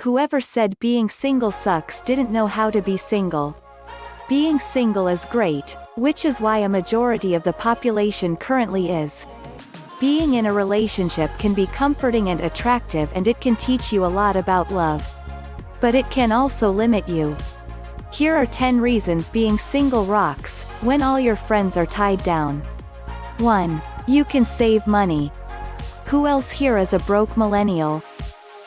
Whoever said being single sucks didn't know how to be single. Being single is great, which is why a majority of the population currently is. Being in a relationship can be comforting and attractive, and it can teach you a lot about love. But it can also limit you. Here are 10 reasons being single rocks, when all your friends are tied down. 1. You can save money. Who else here is a broke millennial?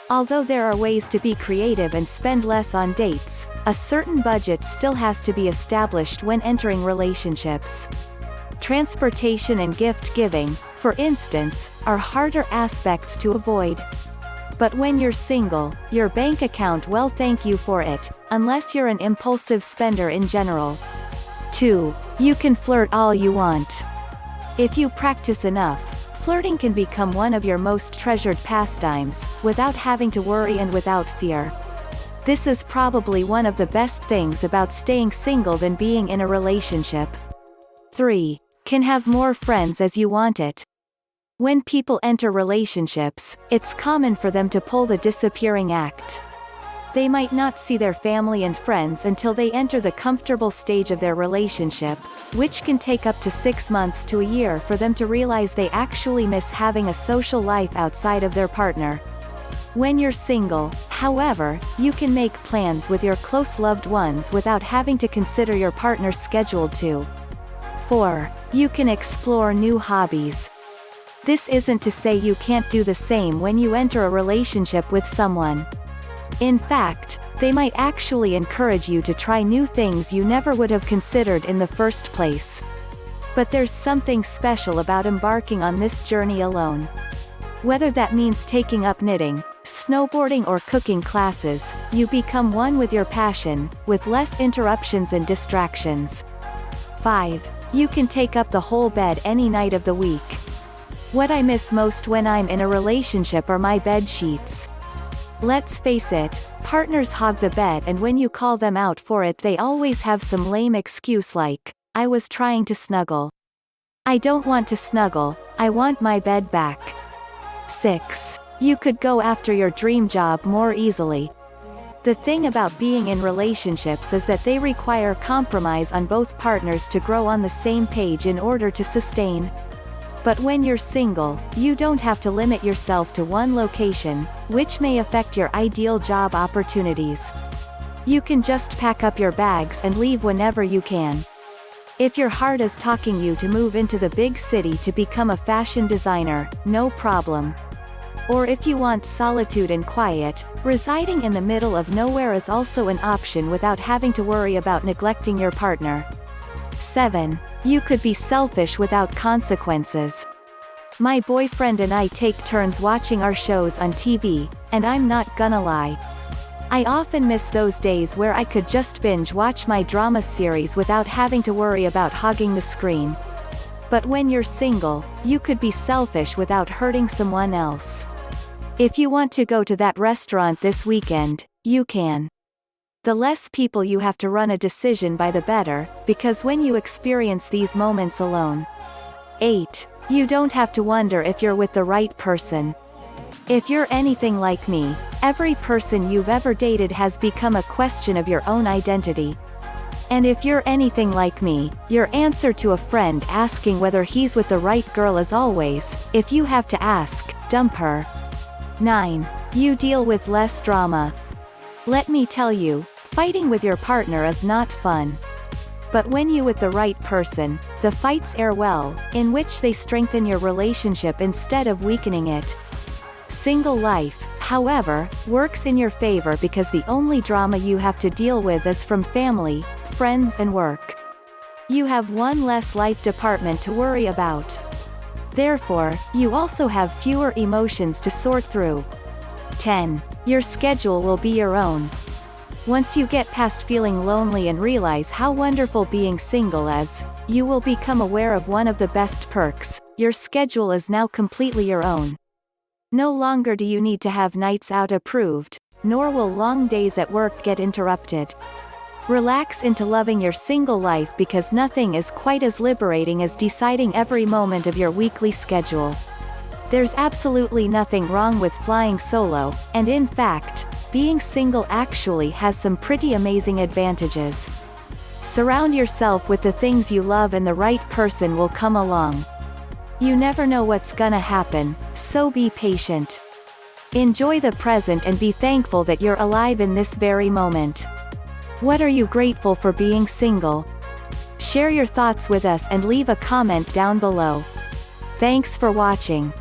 Although there are ways to be creative and spend less on dates, a certain budget still has to be established when entering relationships. Transportation and gift giving, for instance, are harder aspects to avoid. But when you're single, your bank account will thank you for it, unless you're an impulsive spender in general. 2. You can flirt all you want. If you practice enough, flirting can become one of your most treasured pastimes, without having to worry and without fear. This is probably one of the best things about staying single than being in a relationship. 3. Can have more friends as you want it. When people enter relationships, it's common for them to pull the disappearing act. They might not see their family and friends until they enter the comfortable stage of their relationship, which can take up to 6 months to a year for them to realize they actually miss having a social life outside of their partner. When you're single, however, you can make plans with your close loved ones without having to consider your partner's schedule too. 4. You can explore new hobbies. This isn't to say you can't do the same when you enter a relationship with someone. In fact, they might actually encourage you to try new things you never would have considered in the first place. But there's something special about embarking on this journey alone. Whether that means taking up knitting, snowboarding or cooking classes, you become one with your passion, with less interruptions and distractions. 5. You can take up the whole bed any night of the week. What I miss most when I'm in a relationship are my bed sheets. Let's face it, partners hog the bed, and when you call them out for it they always have some lame excuse like, "I was trying to snuggle." I don't want to snuggle, I want my bed back. 6. You could go after your dream job more easily. The thing about being in relationships is that they require compromise on both partners to grow on the same page in order to sustain. But when you're single, you don't have to limit yourself to one location, which may affect your ideal job opportunities. You can just pack up your bags and leave whenever you can. If your heart is talking you to move into the big city to become a fashion designer, no problem. Or if you want solitude and quiet, residing in the middle of nowhere is also an option without having to worry about neglecting your partner. 7. You could be selfish without consequences. My boyfriend and I take turns watching our shows on TV, and I'm not gonna lie. I often miss those days where I could just binge watch my drama series without having to worry about hogging the screen. But when you're single, you could be selfish without hurting someone else. If you want to go to that restaurant this weekend, you can. The less people you have to run a decision by, the better, because when you experience these moments alone. 8. You don't have to wonder if you're with the right person. If you're anything like me, every person you've ever dated has become a question of your own identity. And if you're anything like me, your answer to a friend asking whether he's with the right girl is always, if you have to ask, dump her. 9. You deal with less drama. Let me tell you, fighting with your partner is not fun. But when you with the right person, the fights air well, in which they strengthen your relationship instead of weakening it. Single life, however, works in your favor because the only drama you have to deal with is from family, friends and work. You have one less life department to worry about. Therefore, you also have fewer emotions to sort through. 10. Your schedule will be your own. Once you get past feeling lonely and realize how wonderful being single is, you will become aware of one of the best perks: your schedule is now completely your own. No longer do you need to have nights out approved, nor will long days at work get interrupted. Relax into loving your single life because nothing is quite as liberating as deciding every moment of your weekly schedule. There's absolutely nothing wrong with flying solo, and in fact, being single actually has some pretty amazing advantages. Surround yourself with the things you love and the right person will come along. You never know what's gonna happen, so be patient. Enjoy the present and be thankful that you're alive in this very moment. What are you grateful for being single? Share your thoughts with us and leave a comment down below. Thanks for watching.